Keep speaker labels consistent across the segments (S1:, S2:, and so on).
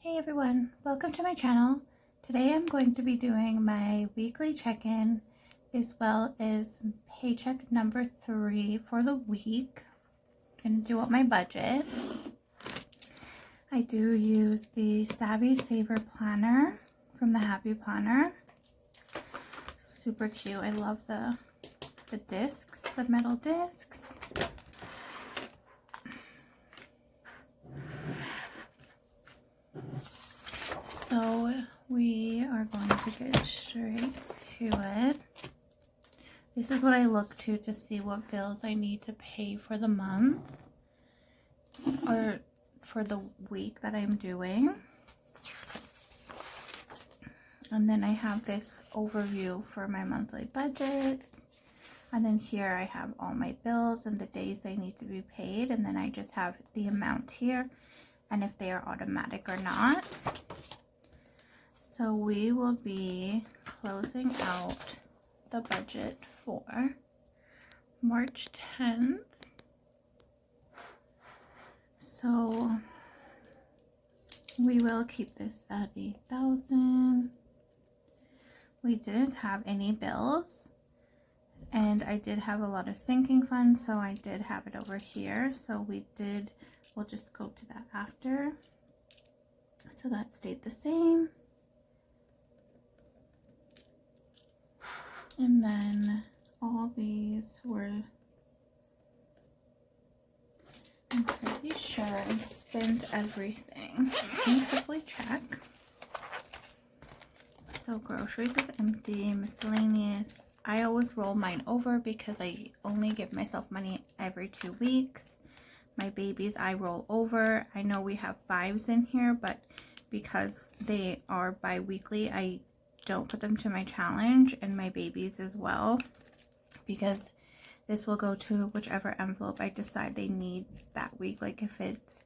S1: Hey everyone, welcome to my channel. Today I'm going to be doing my weekly check-in as well as paycheck number 3 for the week. I'm going to do up my budget. I do use the Savvy Saver Planner from the Happy Planner. Super cute. I love the discs, the metal discs. So we are going to get straight to it. This is what I look to see what bills I need to pay for the month or for the week that I'm doing. And then I have this overview for my monthly budget. And then here I have all my bills and the days they need to be paid. And then I just have the amount here and if they are automatic or not. So we will be closing out the budget for March 10th. So we will keep this at 8,000. We didn't have any bills and I did have a lot of sinking funds, so I did have it over here. So we'll just go to that after. So that stayed the same. And then all these were, I'm pretty sure I spent everything. Let me quickly check. So groceries is empty, miscellaneous. I always roll mine over because I only give myself money every 2 weeks. My babies, I roll over. I know we have 5s in here, but because they are bi-weekly, I don't put them to my challenge, and my babies as well, because this will go to whichever envelope I decide they need that week. Like if it's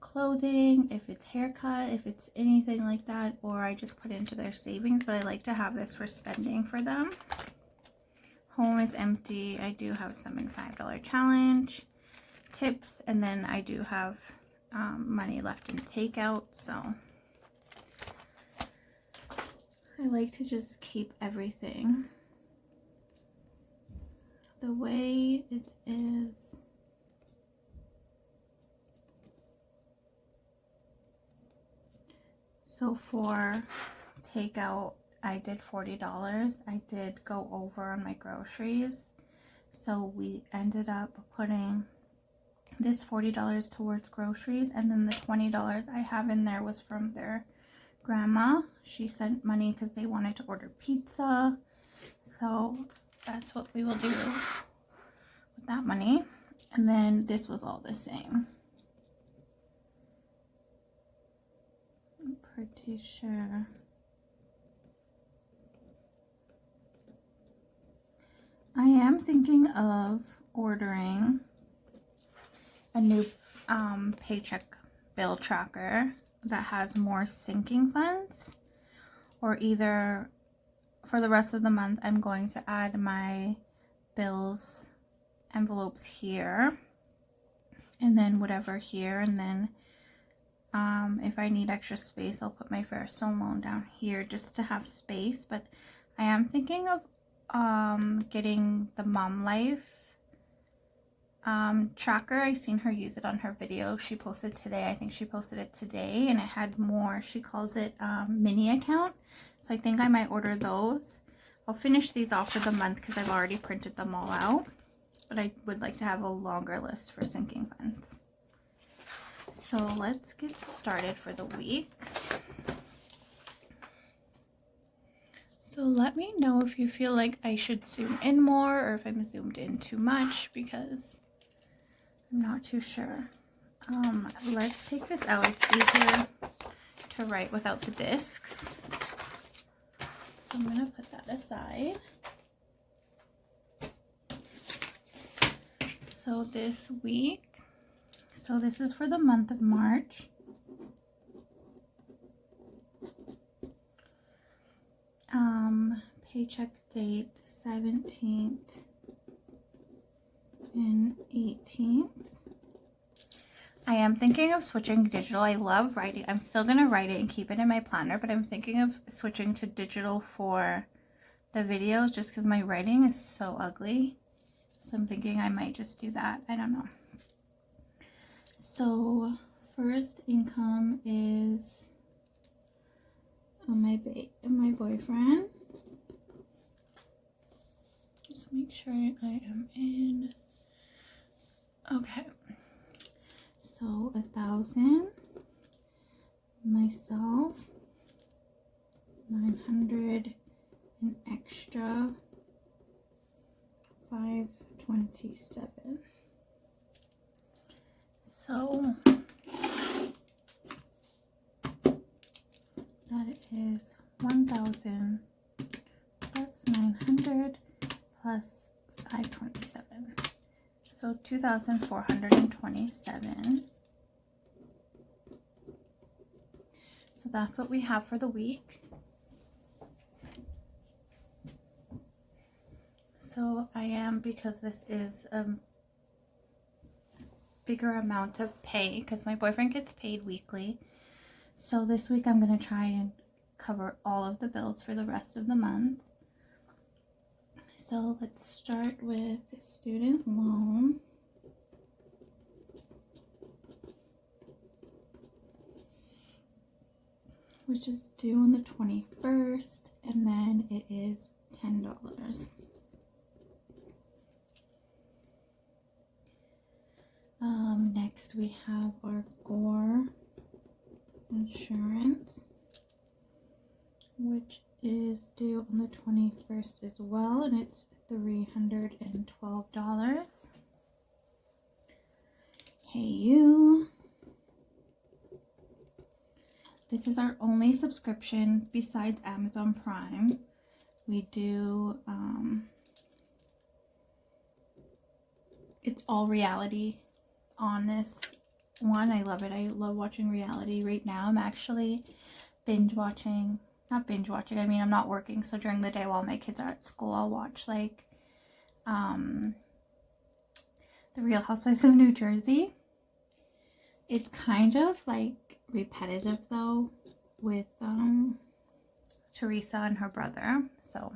S1: clothing, if it's haircut, if it's anything like that, or I just put into their savings. But I like to have this for spending for them. Home is empty. I do have some in $5 challenge tips, and then I do have money left in takeout. So I like to just keep everything the way it is. So for takeout, I did $40. I did go over on my groceries. So we ended up putting this $40 towards groceries, and then the $20 I have in there was from their grandma. She sent money because they wanted to order pizza. So that's what we will do with that money. And then this was all the same. I'm pretty sure. I am thinking of ordering a new paycheck bill tracker that has more sinking funds, or either for the rest of the month I'm going to add my bills envelopes here and then whatever here, and then if I need extra space I'll put my Fairstone loan down here just to have space. But I am thinking of getting the Mom Life tracker. I seen her use it on her video she posted today. I think she posted it today, and it had more. She calls it mini account. So I think I might order those. I'll finish these off for the month because I've already printed them all out, but I would like to have a longer list for sinking funds. So let's get started for the week. So let me know if you feel like I should zoom in more or if I'm zoomed in too much, because I'm not too sure. Let's take this out. It's easier to write without the discs. I'm going to put that aside. So this week, so this is for the month of March. Paycheck date 17th and 18th. I am thinking of switching digital. I love writing. I'm still going to write it and keep it in my planner, but I'm thinking of switching to digital for the videos just because my writing is so ugly. So I'm thinking I might just do that. I don't know. So first income is my boyfriend. Just make sure I am in. Okay. So 1,000. Myself. 900. An extra. 527. So that is 1,000 plus 900 plus 527. So 2,427. So that's what we have for the week. So I am, because this is a bigger amount of pay, because my boyfriend gets paid weekly. So this week I'm going to try and cover all of the bills for the rest of the month. So let's start with student loan. Which is due on the 21st, and then it is $10. Next we have our Gore insurance, which is due on the 21st as well, and it's $312. Hey You. This is our only subscription besides Amazon Prime. We do, it's all reality on this one. I love it. I love watching reality. Right now I'm actually not binge watching, I mean I'm not working, so during the day while my kids are at school I'll watch like The Real Housewives of New Jersey. It's kind of like repetitive though with Teresa and her brother, so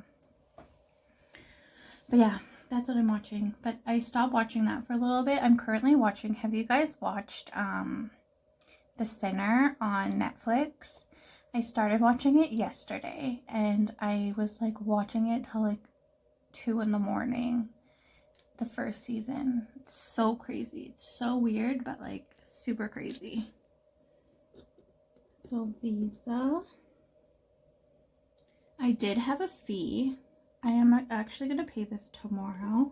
S1: but yeah, that's what I'm watching. But I stopped watching that for a little bit. I'm currently watching, have you guys watched The Sinner on Netflix? I started watching it yesterday and I was like watching it till like 2 in the morning, the first season. It's so crazy, it's so weird, but like super crazy. So Visa, I did have a fee. I am actually going to pay this tomorrow.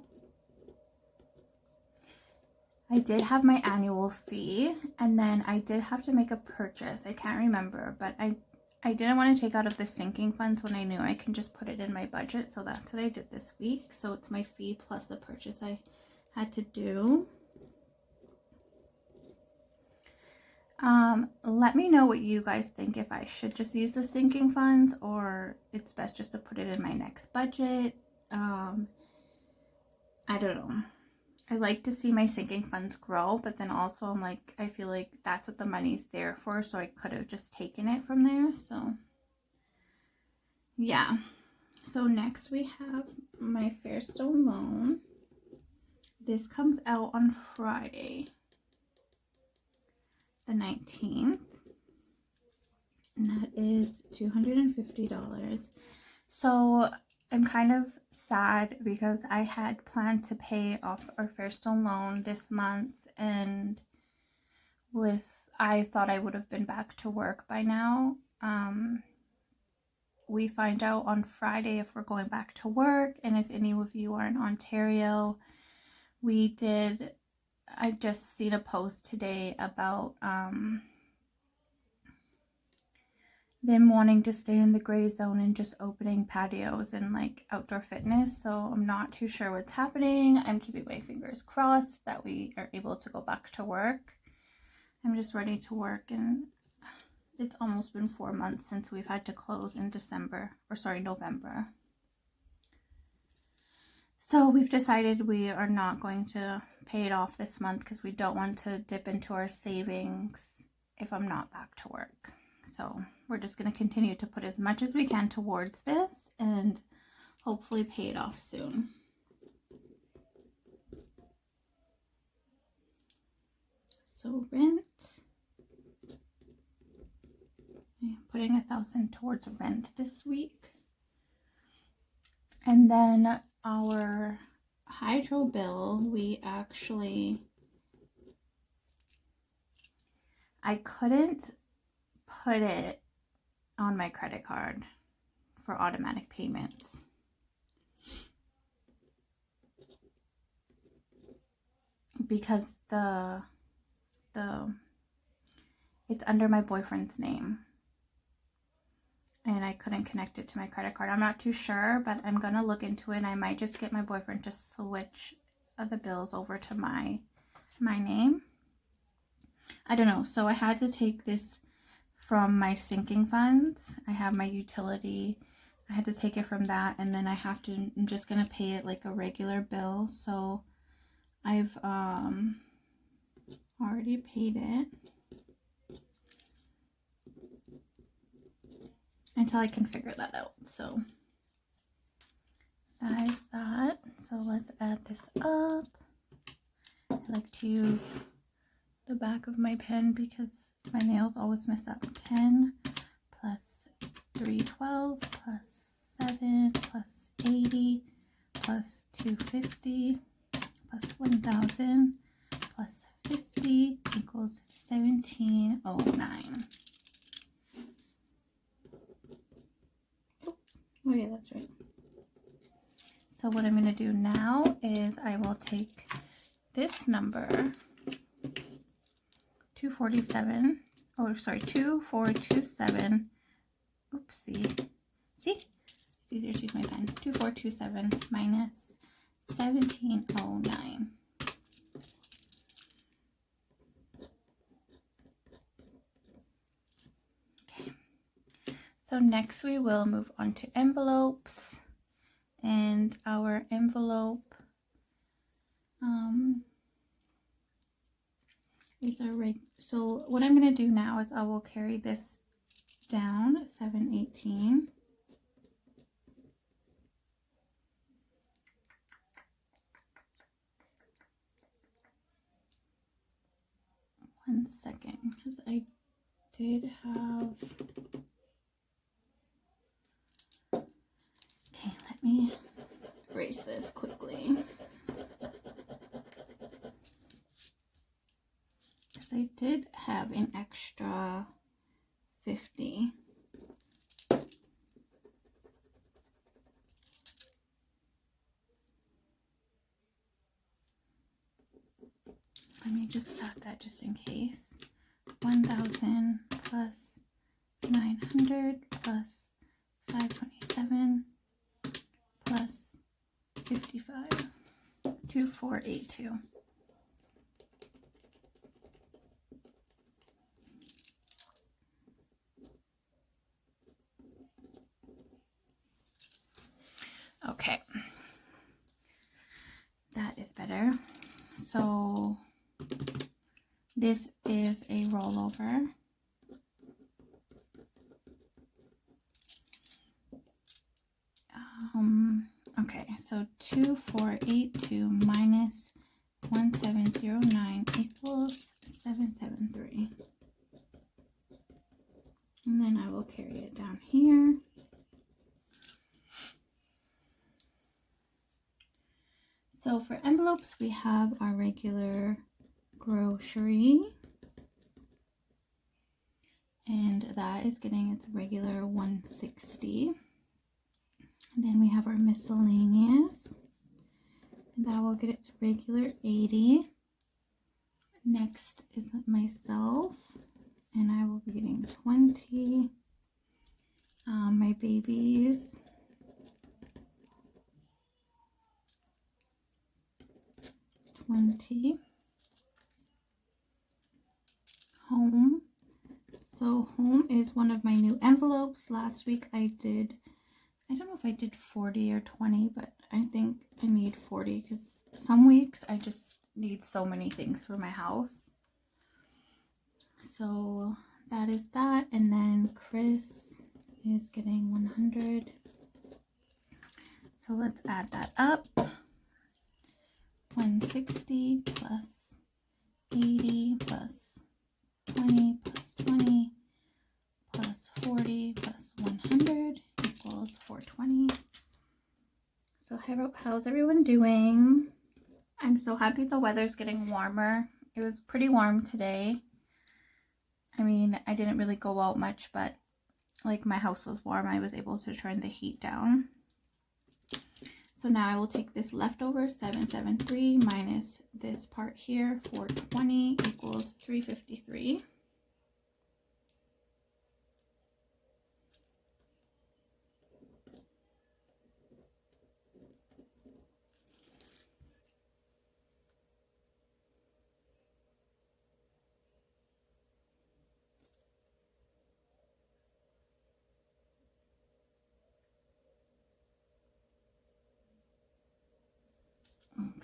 S1: I did have my annual fee, and then I did have to make a purchase. I can't remember, but I didn't want to take out of the sinking funds when I knew I can just put it in my budget, so that's what I did this week. So it's my fee plus the purchase I had to do. Let me know what you guys think, if I should just use the sinking funds or it's best just to put it in my next budget. I don't know. I like to see my sinking funds grow, but then also I'm like, I feel like that's what the money's there for, so I could have just taken it from there. So yeah. So next we have my Fairstone loan. This comes out on Friday, the 19th, and that is $250. So I'm kind of sad because I had planned to pay off our Fairstone loan this month, and I thought I would have been back to work by now. We find out on Friday if we're going back to work, and if any of you are in Ontario, I just seen a post today about them wanting to stay in the gray zone and just opening patios and like outdoor fitness. So I'm not too sure what's happening. I'm keeping my fingers crossed that we are able to go back to work. I'm just ready to work, and it's almost been 4 months since we've had to close in November. So we've decided we are not going to pay it off this month because we don't want to dip into our savings if I'm not back to work. So we're just going to continue to put as much as we can towards this and hopefully pay it off soon. So rent, I'm putting 1,000 towards rent this week. And then our hydro bill, I couldn't put it on my credit card for automatic payments. Because it's under my boyfriend's name. And I couldn't connect it to my credit card. I'm not too sure, but I'm going to look into it. I might just get my boyfriend to switch the bills over to my name. I don't know. So I had to take this from my sinking funds. I have my utility. I had to take it from that, and then I'm just going to pay it like a regular bill. So I've already paid it. Until I can figure that out. So that is that. So let's add this up. I like to use the back of my pen because my nails always mess up. 10 plus 312 plus 7 plus 80 plus 250 plus 1,000 plus 50 equals 1,709. Oh yeah, that's right. So what I'm going to do now is I will take this number, 2427, oopsie, see? It's easier to use my pen. 2427 minus 1,709. So next we will move on to envelopes, and our envelope is so what I'm going to do now is I will carry this down at 718. One second, because I did have... Okay, let me erase this quickly. Because I did have an extra 50. Let me just add that just in case. 1,000 plus 900 plus 527 plus 55, 2482. Okay, that is better. So this is a rollover. Okay, so 2482 minus 1709 equals 773. And then I will carry it down here. So for envelopes, we have our regular grocery. And that is getting its regular 160. And then we have our miscellaneous. And that will get its regular 80. Next is myself. And I will be getting 20. My babies. 20. Home. So home is one of my new envelopes. Last week I don't know if I did 40 or 20, but I think I need 40 because some weeks I just need so many things for my house. So that is that. And then Chris is getting 100. So let's add that up. 160 plus 80 plus 20 plus 20 plus 40 plus 100 equals 420. So how's everyone doing? I'm so happy the weather's getting warmer. It was pretty warm today. I mean, I didn't really go out much, but like my house was warm. I was able to turn the heat down. So now I will take this leftover 773 minus this part here, 420 equals 353.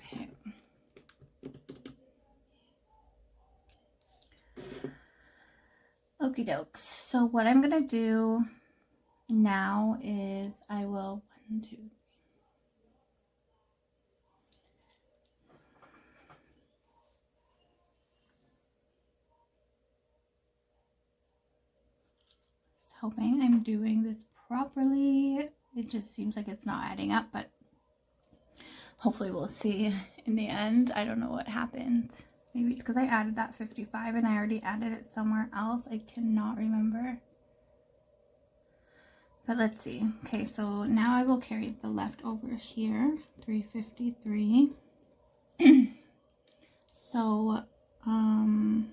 S1: Okay. Okie dokes. So what I'm gonna do now is I will just hoping I'm doing this properly. It just seems like it's not adding up, but hopefully we'll see in the end. I don't know what happened. Maybe it's because I added that 55 and I already added it somewhere else. I cannot remember. But let's see. Okay, so now I will carry the leftover here, 353. So, phone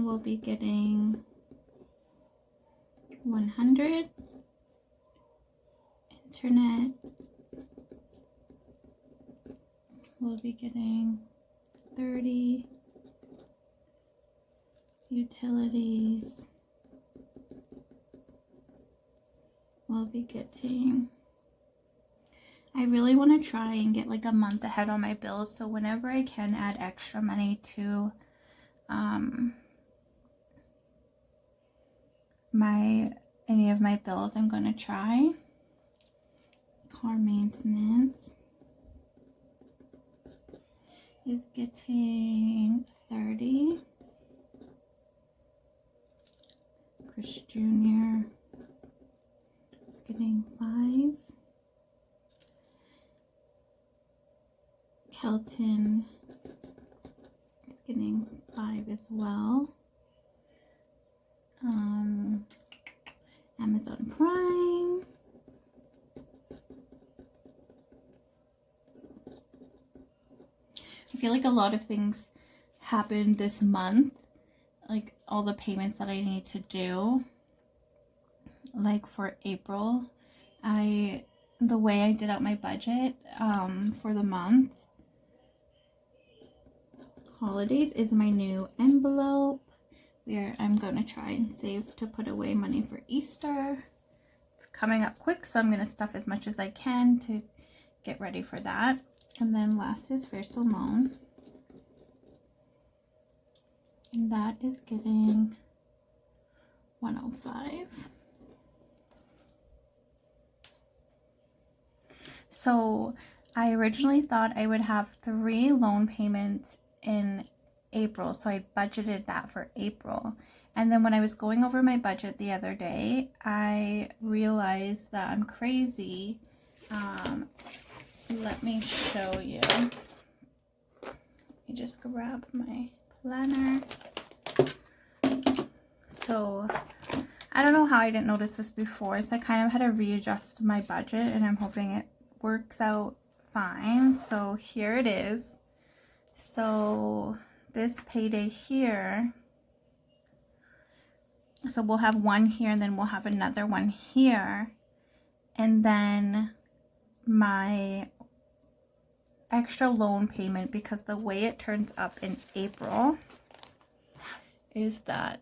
S1: will be getting 100. Internet will be getting 30. Utilities will be getting, I really want to try and get like a month ahead on my bills, so whenever I can add extra money to any of my bills, I'm going to try. Car maintenance is getting 30. Chris Jr. is getting 5. Kelton is getting 5 as well. Amazon Prime. I feel like a lot of things happened this month, like all the payments that I need to do. Like for April, the way I did out my budget for the month, holidays is my new envelope where I'm going to try and save to put away money for Easter. It's coming up quick, so I'm going to stuff as much as I can to get ready for that. And then last is First Loan, and that is getting 105. So I originally thought I would have 3 loan payments in April, so I budgeted that for April. And then when I was going over my budget the other day, I realized that I'm crazy. Let me show you. Let me just grab my planner. So I don't know how I didn't notice this before, so I kind of had to readjust my budget, and I'm hoping it works out fine. So here it is. So this payday here, so we'll have one here and then we'll have another one here, and then my extra loan payment, because the way it turns up in April is that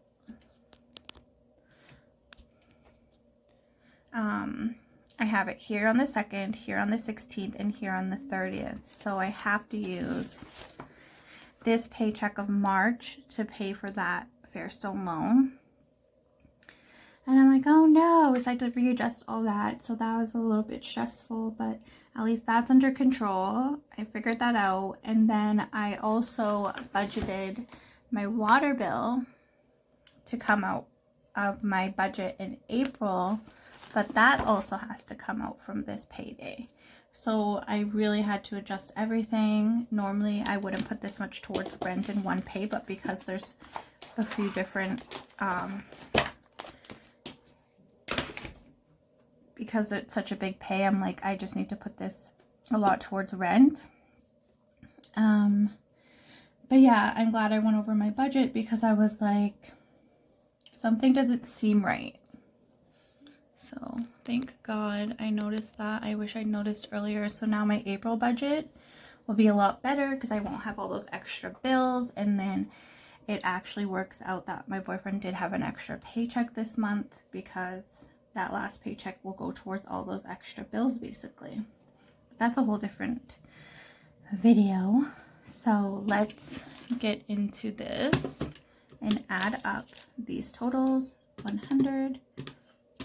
S1: I have it here on the 2nd, here on the 16th, and here on the 30th. So I have to use this paycheck of March to pay for that Fairstone loan. And I'm like, oh no, so I had to readjust all that. So that was a little bit stressful, but at least that's under control. I figured that out. And then I also budgeted my water bill to come out of my budget in April, but that also has to come out from this payday. So I really had to adjust everything. Normally I wouldn't put this much towards rent in one pay, but because there's a few different because it's such a big pay, I'm like, I just need to put this a lot towards rent. But yeah, I'm glad I went over my budget because I was like, something doesn't seem right. So thank God I noticed that. I wish I noticed earlier. So now my April budget will be a lot better because I won't have all those extra bills. And then it actually works out that my boyfriend did have an extra paycheck this month because that last paycheck will go towards all those extra bills basically. That's a whole different video. So let's get into this and add up these totals. 100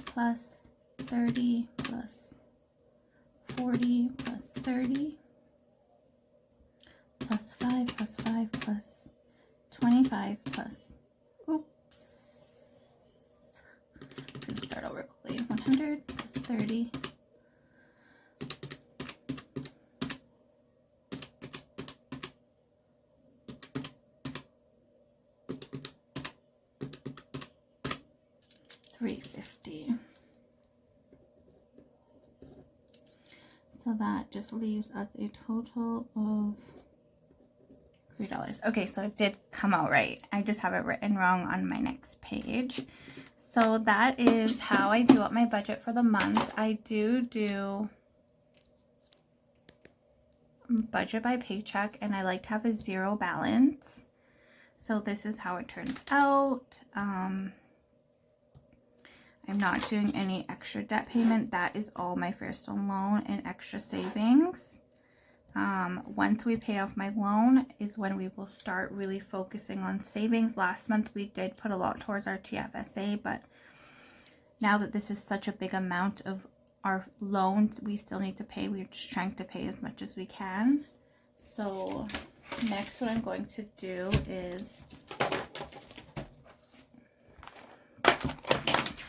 S1: plus 30 plus 40 plus 30 plus 5 plus 5 plus 25 plus, oops, I'm going to start over quickly. 100 plus 30 $350. So that just leaves us a total of $3. Okay, so it did come out right. I just have it written wrong on my next page. So that is how I do up my budget for the month. I do budget by paycheck, and I like to have a zero balance. So this is how it turns out. I'm not doing any extra debt payment. That is all my Fairstone loan and extra savings. Once we pay off my loan is when we will start really focusing on savings. Last month we did put a lot towards our TFSA, but now that this is such a big amount of our loans we still need to pay, we're just trying to pay as much as we can. So next what I'm going to do is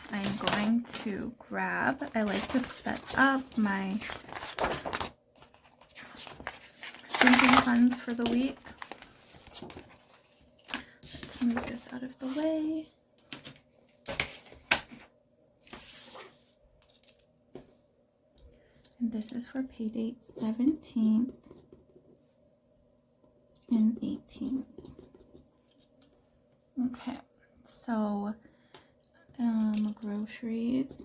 S1: I'm going to grab, I like to set up my sinking funds for the week. Let's move this out of the way. And this is for pay date 17th and 18th. Okay, so groceries,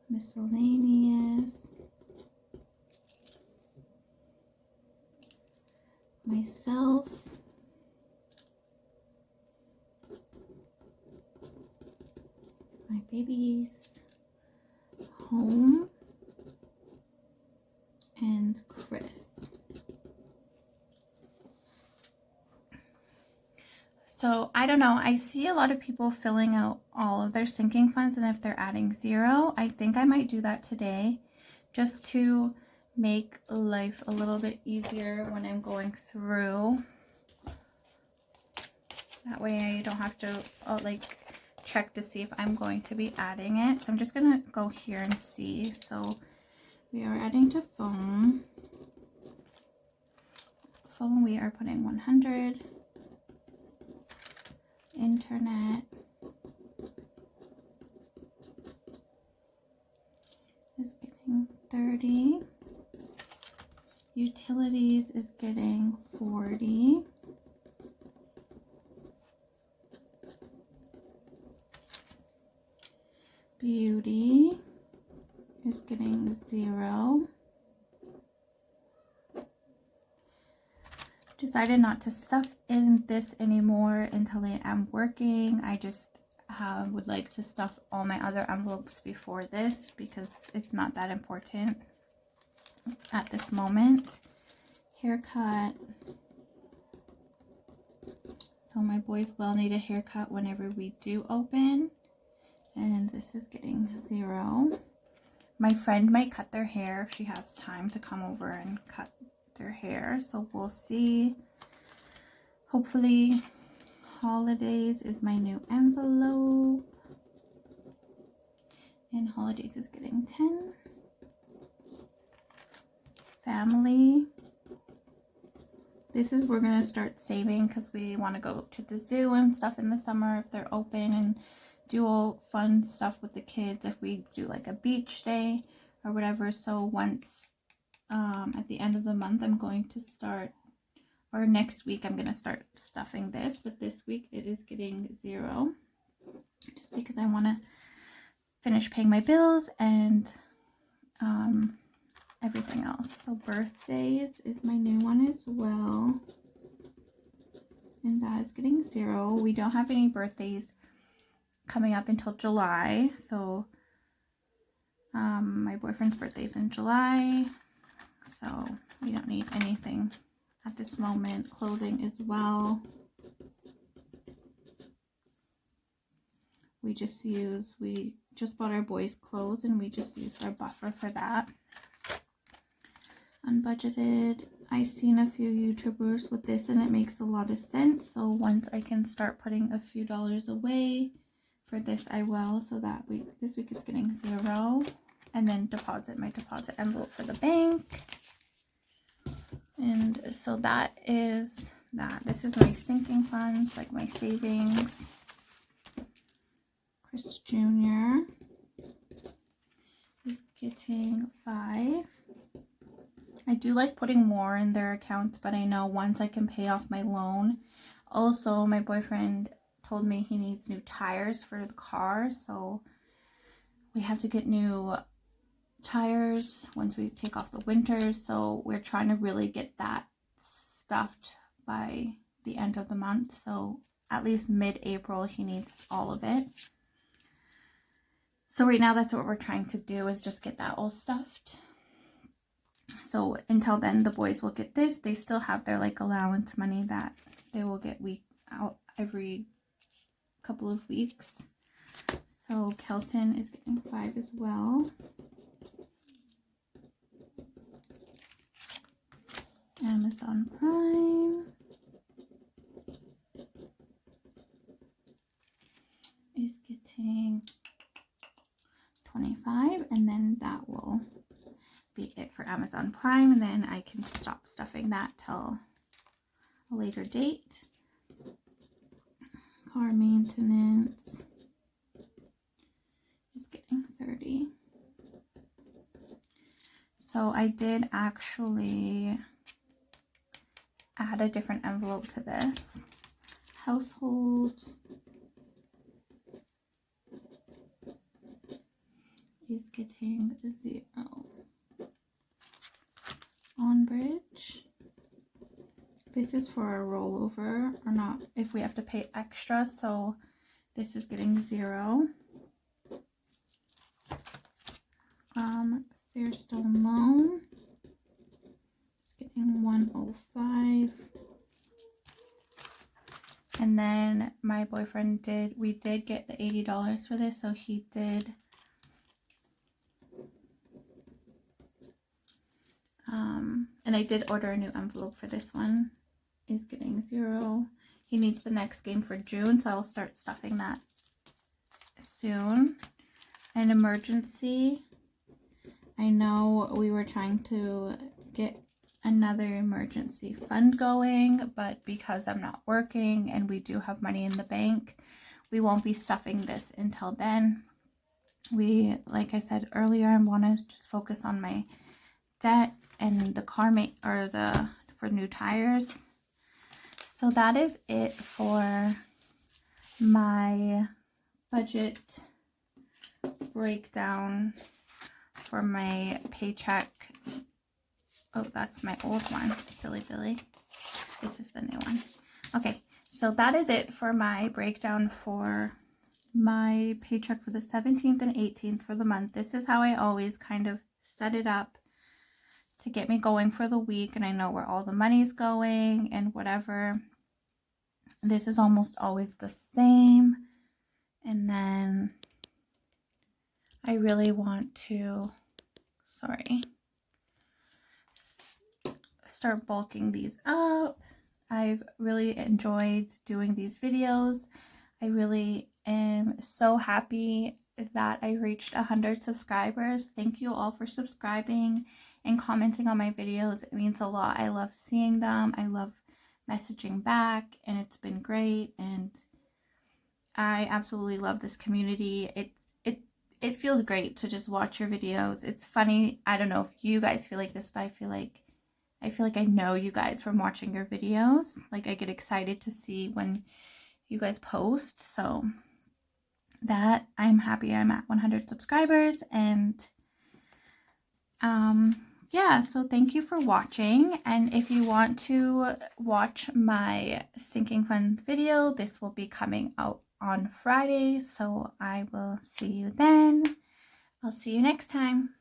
S1: miscellaneous, myself, my babies, home, and Chris. So I don't know, I see a lot of people filling out all of their sinking funds, and if they're adding zero, I think I might do that today just to make life a little bit easier when I'm going through. That way I don't have to like check to see if I'm going to be adding it. So I'm just gonna go here and see. So we are adding to phone. Phone we are putting 100. Internet is getting 30. Utilities is getting 40. Beauty is getting 0. Decided not to stuff in this anymore until I am working. I just would like to stuff all my other envelopes before this because it's not that important at this moment. Haircut. So my boys will need a haircut whenever we do open. And this is getting 0. My friend might cut their hair if she has time to come over and cut their hair. So we'll see. Hopefully holidays is my new envelope. And holidays is getting 10. Family. This is we're going to start saving because we want to go to the zoo and stuff in the summer if they're open and do all fun stuff with the kids if we do like a beach day or whatever. So once at the end of the month I'm going to start, or next week I'm going to start stuffing this, but this week it is getting 0 just because I want to finish paying my bills and everything else. So birthdays is my new one as well, and that is getting 0. We don't have any birthdays coming up until July, so my boyfriend's birthday is in July, so we don't need anything at this moment. Clothing as well. We just bought our boys' clothes and we just used our buffer for that. Unbudgeted. I've seen a few YouTubers with this and it makes a lot of sense. So once I can start putting a few dollars away for this, I will. So that this week it's getting 0. And then my deposit envelope for the bank. And so that is that. This is my sinking funds, like my savings. Chris Jr. is getting 5. I do like putting more in their accounts, but I know once I can pay off my loan. Also, my boyfriend told me he needs new tires for the car, so we have to get new tires once we take off the winters. So we're trying to really get that stuffed by the end of the month. So at least mid-April, he needs all of it. So right now, that's what we're trying to do, is just get that all stuffed. So until then, the boys will get this. They still have their like allowance money that they will get out every couple of weeks. So Kelton is getting 5 as well. Amazon Prime is getting 25, and then that will be it for Amazon Prime, and then I can stop stuffing that till a later date. Car maintenance is getting 30. So I did actually add a different envelope to this. Household is getting 0. On bridge, this is for a rollover, or not if we have to pay extra, so this is getting 0. Fairstone loan is getting 105. And then my boyfriend we did get the $80 for this, so he did and I did order a new envelope for this one. Is getting 0. He needs the next game for June, so I'll start stuffing that soon. An emergency. I know we were trying to get another emergency fund going, but because I'm not working and we do have money in the bank, we won't be stuffing this until then. We, like I said earlier, I want to just focus on my debt and the car for new tires. So that is it for my budget breakdown for my paycheck. Oh, that's my old one, silly Billy. This is the new one. Okay, so that is it for my breakdown for my paycheck for the 17th and 18th for the month. This is how I always kind of set it up to get me going for the week, and I know where all the money's going and whatever. This is almost always the same. And then I really want to, start bulking these up. I've really enjoyed doing these videos. I really am so happy that I reached 100 subscribers. Thank you all for subscribing and commenting on my videos. It means a lot. I love seeing them. I love messaging back, and it's been great, and I absolutely love this community. It feels great to just watch your videos. It's funny. I don't know if you guys feel like this, but I feel like I know you guys from watching your videos. Like, I get excited to see when you guys post. So that, I'm happy I'm at 100 subscribers. And yeah, so thank you for watching. And if you want to watch my sinking fund video, this will be coming out on Friday. So I will see you then. I'll see you next time.